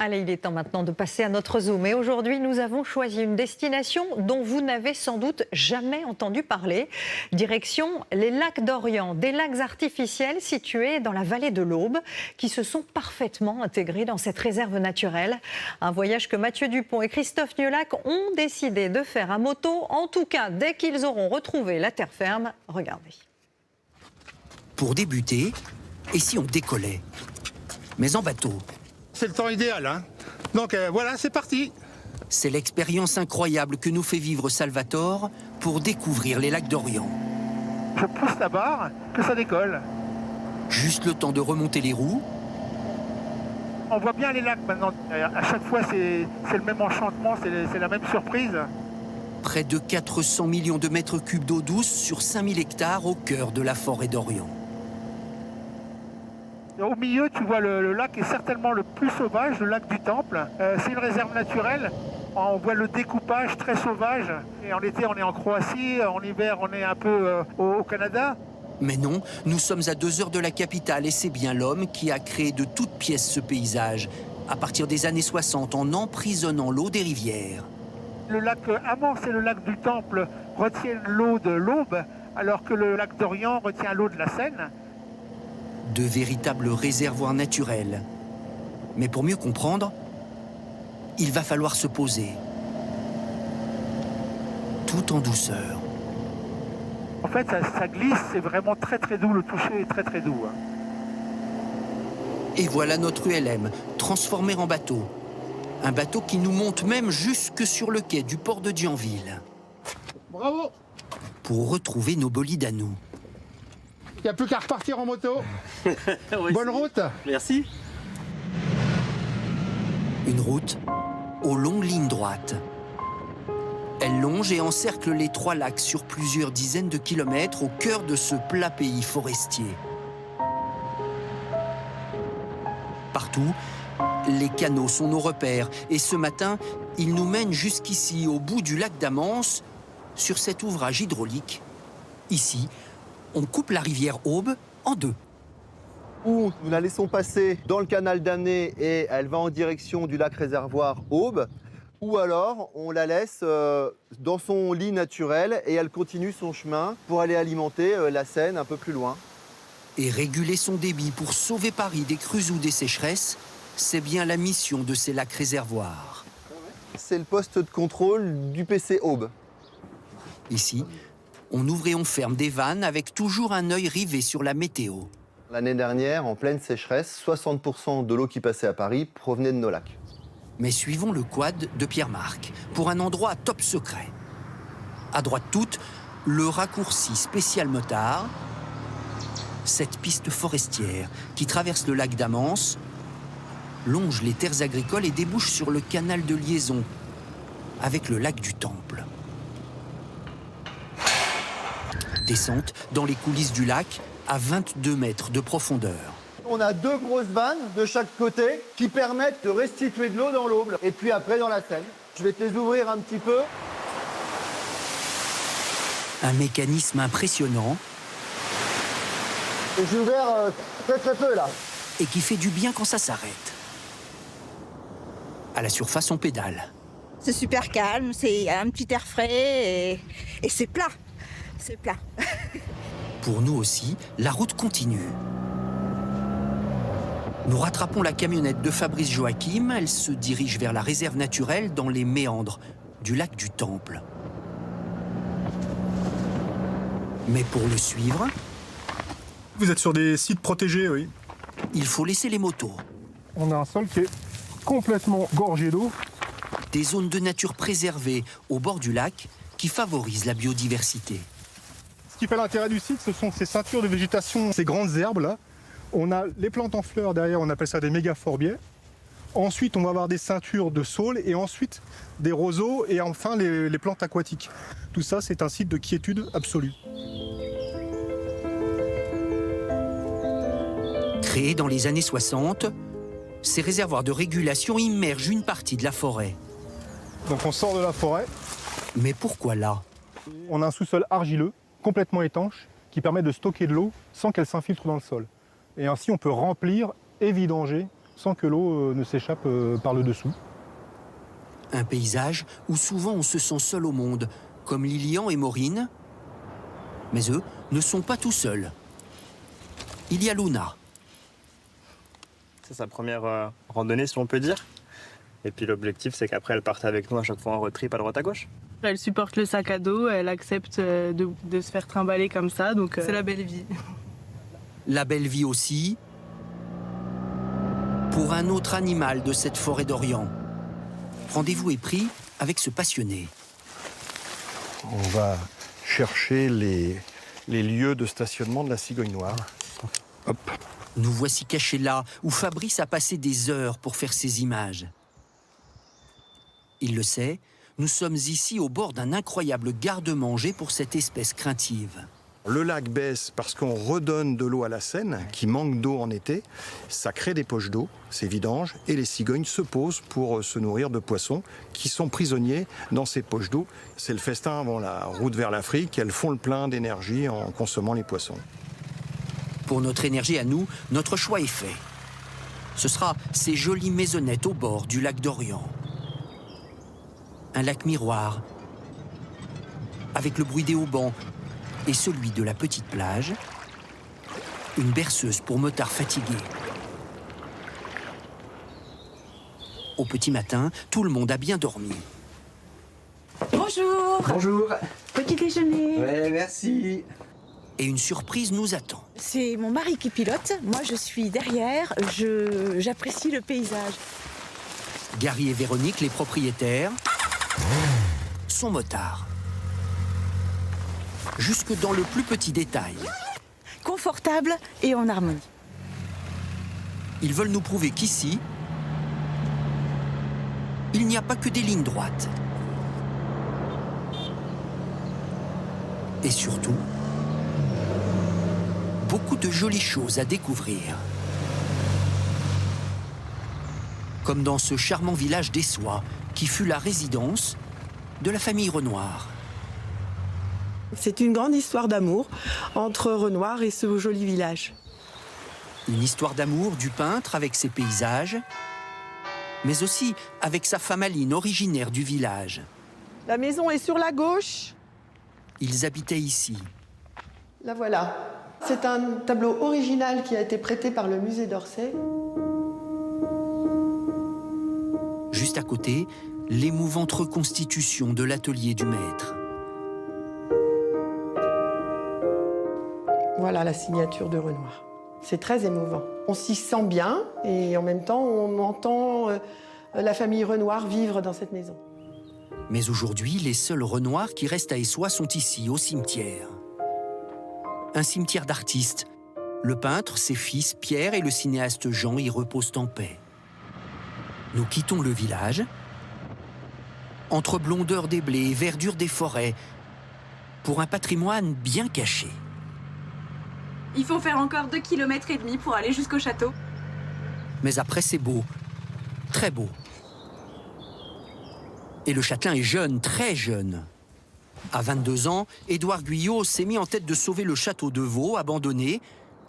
Allez, il est temps maintenant de passer à notre zoom. Et aujourd'hui, nous avons choisi une destination dont vous n'avez sans doute jamais entendu parler. Direction les lacs d'Orient, des lacs artificiels situés dans la vallée de l'Aube, qui se sont parfaitement intégrés dans cette réserve naturelle. Un voyage que Mathieu Dupont et Christophe Niolac ont décidé de faire à moto, en tout cas dès qu'ils auront retrouvé la terre ferme. Regardez. Pour débuter, et si on décollait? Mais en bateau. C'est le temps idéal, hein. Donc voilà, c'est parti. C'est l'expérience incroyable que nous fait vivre Salvatore pour découvrir les lacs d'Orient. Je pousse la barre, que ça décolle. Juste le temps de remonter les roues. On voit bien les lacs maintenant. À chaque fois, c'est le même enchantement, c'est la même surprise. Près de 400 millions de mètres cubes d'eau douce sur 5000 hectares au cœur de la forêt d'Orient. Au milieu, tu vois le lac est certainement le plus sauvage, le lac du Temple. C'est une réserve naturelle. On voit le découpage très sauvage. Et en été, on est en Croatie. En hiver, on est un peu au Canada. Mais non, nous sommes à 2 heures de la capitale et c'est bien l'homme qui a créé de toutes pièces ce paysage, à partir des années 60, en emprisonnant l'eau des rivières. Le lac amorcé, le lac du Temple, retient l'eau de l'Aube, alors que le lac d'Orient retient l'eau de la Seine. De véritables réservoirs naturels. Mais pour mieux comprendre, il va falloir se poser. Tout en douceur. En fait, ça glisse, c'est vraiment très très doux, le toucher est très très doux. Et voilà notre ULM, transformé en bateau. Un bateau qui nous monte même jusque sur le quai du port de Dianville. Bravo! Pour retrouver nos bolides à nous. Il n'y a plus qu'à repartir en moto. Oui, Bonne route. Merci. Une route aux longues lignes droites. Elle longe et encercle les 3 lacs sur plusieurs dizaines de kilomètres au cœur de ce plat pays forestier. Partout, les canaux sont nos repères et ce matin, ils nous mènent jusqu'ici, au bout du lac d'Amance, sur cet ouvrage hydraulique. Ici, on coupe la rivière Aube en 2. Ou nous la laissons passer dans le canal d'Amné et elle va en direction du lac réservoir Aube, ou alors on la laisse dans son lit naturel et elle continue son chemin pour aller alimenter la Seine un peu plus loin. Et réguler son débit pour sauver Paris des crues ou des sécheresses, c'est bien la mission de ces lacs réservoirs. C'est le poste de contrôle du PC Aube. Ici, on ouvre et on ferme des vannes avec toujours un œil rivé sur la météo. L'année dernière, en pleine sécheresse, 60% de l'eau qui passait à Paris provenait de nos lacs. Mais suivons le quad de Pierre-Marc pour un endroit top secret. À droite toute, le raccourci spécial motard, cette piste forestière qui traverse le lac d'Amance, longe les terres agricoles et débouche sur le canal de liaison avec le lac du Temple. Descente dans les coulisses du lac à 22 mètres de profondeur. On a 2 grosses vannes de chaque côté qui permettent de restituer de l'eau dans l'Aube et puis après dans la Seine. Je vais te les ouvrir un petit peu. Un mécanisme impressionnant. J'ai ouvert très peu là. Et qui fait du bien quand ça s'arrête. À la surface, on pédale. C'est super calme, c'est un petit air frais et c'est plat. C'est plat. Pour nous aussi, la route continue. Nous rattrapons la camionnette de Fabrice Joachim. Elle se dirige vers la réserve naturelle dans les méandres du lac du Temple. Mais pour le suivre... Vous êtes sur des sites protégés, oui. Il faut laisser les motos. On a un sol qui est complètement gorgé d'eau. Des zones de nature préservées au bord du lac qui favorisent la biodiversité. Ce qui fait l'intérêt du site, ce sont ces ceintures de végétation, ces grandes herbes là. On a les plantes en fleurs derrière, on appelle ça des mégaphorbiaires. Ensuite, on va avoir des ceintures de saules et ensuite des roseaux et enfin les plantes aquatiques. Tout ça, c'est un site de quiétude absolue. Créés dans les années 60, ces réservoirs de régulation immergent une partie de la forêt. Donc on sort de la forêt. Mais pourquoi là? On a un sous-sol argileux, complètement étanche, qui permet de stocker de l'eau sans qu'elle s'infiltre dans le sol. Et ainsi, on peut remplir et vidanger sans que l'eau ne s'échappe par le dessous. Un paysage où souvent on se sent seul au monde, comme Lilian et Maureen. Mais eux ne sont pas tout seuls. Il y a Luna. C'est sa première randonnée, si on peut dire. Et puis l'objectif, c'est qu'après, elle parte avec nous à chaque fois en road trip à droite à gauche. Elle supporte le sac à dos, elle accepte de se faire trimballer comme ça, donc c'est la belle vie. La belle vie aussi pour un autre animal de cette forêt d'Orient. Rendez-vous est pris avec ce passionné. On va chercher les lieux de stationnement de la cigogne noire. Hop. Nous voici cachés là où Fabrice a passé des heures pour faire ces images. Il le sait, nous sommes ici au bord d'un incroyable garde-manger pour cette espèce craintive. Le lac baisse parce qu'on redonne de l'eau à la Seine, qui manque d'eau en été. Ça crée des poches d'eau, ces vidanges, et les cigognes se posent pour se nourrir de poissons qui sont prisonniers dans ces poches d'eau. C'est le festin avant la route vers l'Afrique. Elles font le plein d'énergie en consommant les poissons. Pour notre énergie à nous, notre choix est fait. Ce sera ces jolies maisonnettes au bord du lac d'Orient. Un lac miroir, avec le bruit des haubans et celui de la petite plage, une berceuse pour motards fatigués. Au petit matin, tout le monde a bien dormi. Bonjour. Bonjour. Petit déjeuner. Ouais, merci. Et une surprise nous attend. C'est mon mari qui pilote. Moi, je suis derrière. J'apprécie le paysage. Gary et Véronique, les propriétaires, sont motards. Jusque dans le plus petit détail. Confortable et en harmonie. Ils veulent nous prouver qu'ici, il n'y a pas que des lignes droites. Et surtout, beaucoup de jolies choses à découvrir. Comme dans ce charmant village d'Essois, qui fut la résidence de la famille Renoir. C'est une grande histoire d'amour entre Renoir et ce joli village. Une histoire d'amour du peintre avec ses paysages, mais aussi avec sa femme Aline, originaire du village. La maison est sur la gauche. Ils habitaient ici. La voilà. C'est un tableau original qui a été prêté par le musée d'Orsay. Juste à côté, l'émouvante reconstitution de l'atelier du maître. Voilà la signature de Renoir. C'est très émouvant. On s'y sent bien et en même temps, on entend la famille Renoir vivre dans cette maison. Mais aujourd'hui, les seuls Renoirs qui restent à Essois sont ici, au cimetière. Un cimetière d'artistes. Le peintre, ses fils Pierre et le cinéaste Jean y reposent en paix. Nous quittons le village, entre blondeur des blés et verdure des forêts, pour un patrimoine bien caché. Il faut faire encore 2,5 km pour aller jusqu'au château. Mais après, c'est beau, très beau. Et le châtelain est jeune, très jeune. À 22 ans, Édouard Guyot s'est mis en tête de sauver le château de Vaux, abandonné.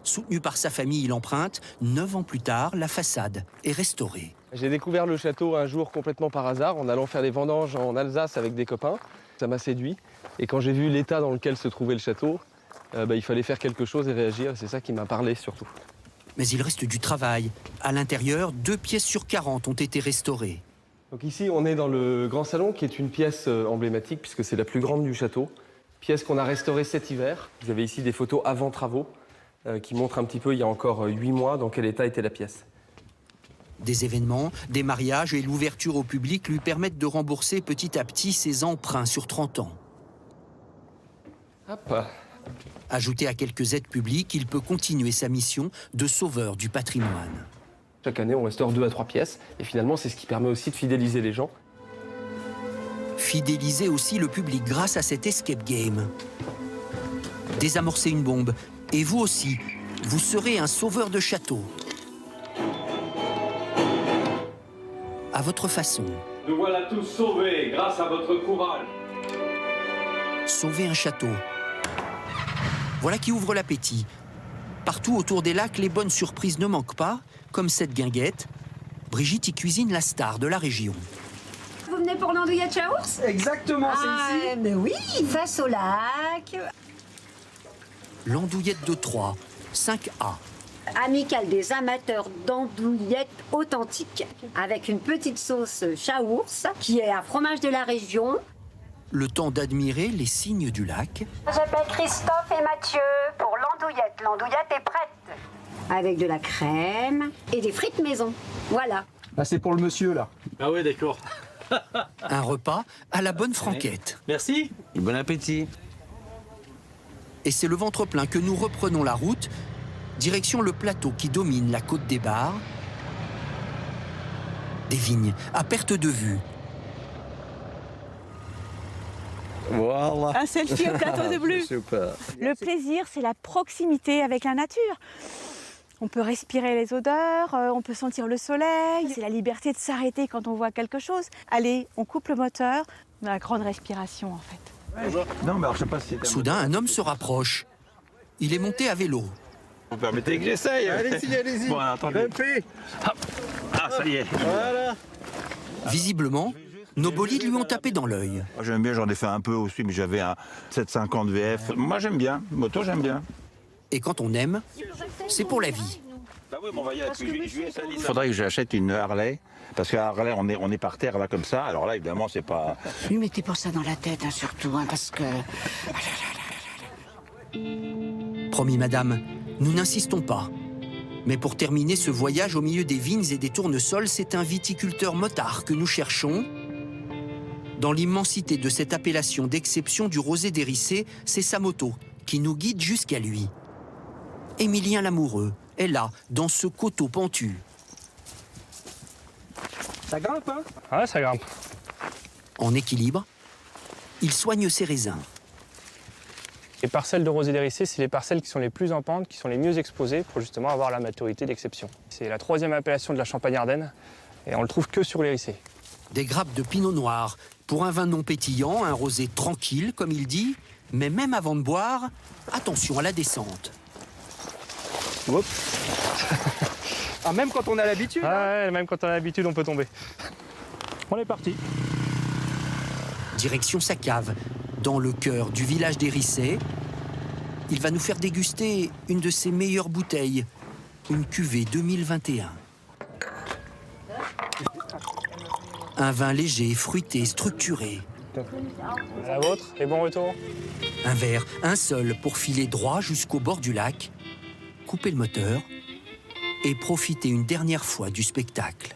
Soutenu par sa famille, il emprunte. 9 ans plus tard, la façade est restaurée. J'ai découvert le château un jour complètement par hasard, en allant faire des vendanges en Alsace avec des copains. Ça m'a séduit. Et quand j'ai vu l'état dans lequel se trouvait le château, il fallait faire quelque chose et réagir. C'est ça qui m'a parlé surtout. Mais il reste du travail. À l'intérieur, 2 pièces sur 40 ont été restaurées. Donc ici, on est dans le grand salon, qui est une pièce emblématique, puisque c'est la plus grande du château. Pièce qu'on a restaurée cet hiver. Vous avez ici des photos avant travaux, qui montrent un petit peu, il y a encore 8 mois, dans quel état était la pièce. Des événements, des mariages et l'ouverture au public lui permettent de rembourser petit à petit ses emprunts sur 30 ans. Hop. Ajouté à quelques aides publiques, il peut continuer sa mission de sauveur du patrimoine. Chaque année, on restaure 2 à 3 pièces, et finalement, c'est ce qui permet aussi de fidéliser les gens. Fidéliser aussi le public grâce à cet escape game. Désamorcer une bombe, et vous aussi, vous serez un sauveur de château. À votre façon. Nous voilà tous sauvés grâce à votre courage. Sauver un château. Voilà qui ouvre l'appétit. Partout autour des lacs, les bonnes surprises ne manquent pas, comme cette guinguette, Brigitte y cuisine la star de la région. Vous venez pour l'andouillette Chaours? Exactement, c'est ici. Mais oui, face au lac. L'andouillette de Troyes, 5A. Amicale des amateurs d'andouillettes authentiques, avec une petite sauce Chaours, qui est un fromage de la région. Le temps d'admirer les signes du lac. J'appelle Christophe et Mathieu pour l'andouillette. L'andouillette est prête. Avec de la crème et des frites maison. Voilà. Ah, c'est pour le monsieur, là. Ah ouais, d'accord. Un repas à la bonne franquette. Merci. Bon appétit. Et c'est le ventre plein que nous reprenons la route, direction le plateau qui domine la côte des Bars. Des vignes à perte de vue. Voilà. Un selfie au plateau de Bleu. Super. Le plaisir, c'est la proximité avec la nature. On peut respirer les odeurs, on peut sentir le soleil. C'est la liberté de s'arrêter quand on voit quelque chose. Allez, on coupe le moteur. On a la grande respiration, en fait. Non, mais alors, je sais pas si... Soudain, un homme se rapproche. Il est monté à vélo. Vous permettez que j'essaye? Allez-y, allez-y. Bon, attendez. Hop. Ah, ça y est. Voilà. Visiblement, nos bolides lui ont tapé dans l'œil. J'aime bien, j'en ai fait un peu aussi, mais j'avais un 750 VF. Moi, j'aime bien. Moto, j'aime bien. Et quand on aime, c'est pour la vie. Bah oui, bon, il faudrait que j'achète une Harley. Parce qu'à Harley, on est par terre, là, comme ça. Alors là, évidemment, c'est pas... Lui mettez pas ça dans la tête, hein, surtout, hein, parce que... Promis, madame, nous n'insistons pas. Mais pour terminer ce voyage au milieu des vignes et des tournesols, c'est un viticulteur motard que nous cherchons. Dans l'immensité de cette appellation d'exception du rosé d'Hérissé, c'est sa moto qui nous guide jusqu'à lui. Émilien l'amoureux est là, dans ce coteau pentu. Ça grimpe, hein? Ouais, ça grimpe. En équilibre, il soigne ses raisins. Les parcelles de rosé d'Hérissé, c'est les parcelles qui sont les plus en pente, qui sont les mieux exposées pour justement avoir la maturité d'exception. C'est la 3e appellation de la Champagne-Ardenne et on le trouve que sur l'Hérissé. Des grappes de pinot noir. Pour un vin non pétillant, un rosé tranquille, comme il dit. Mais même avant de boire, attention à la descente. Oups. Ah, même quand on a l'habitude? Ouais, même quand on a l'habitude, on peut tomber. On est parti. Direction sa cave, dans le cœur du village d'Hérissé. Il va nous faire déguster une de ses meilleures bouteilles, une cuvée 2021. Un vin léger, fruité, structuré. La vôtre, et bon retour. Un verre, un seul, pour filer droit jusqu'au bord du lac, couper le moteur et profiter une dernière fois du spectacle.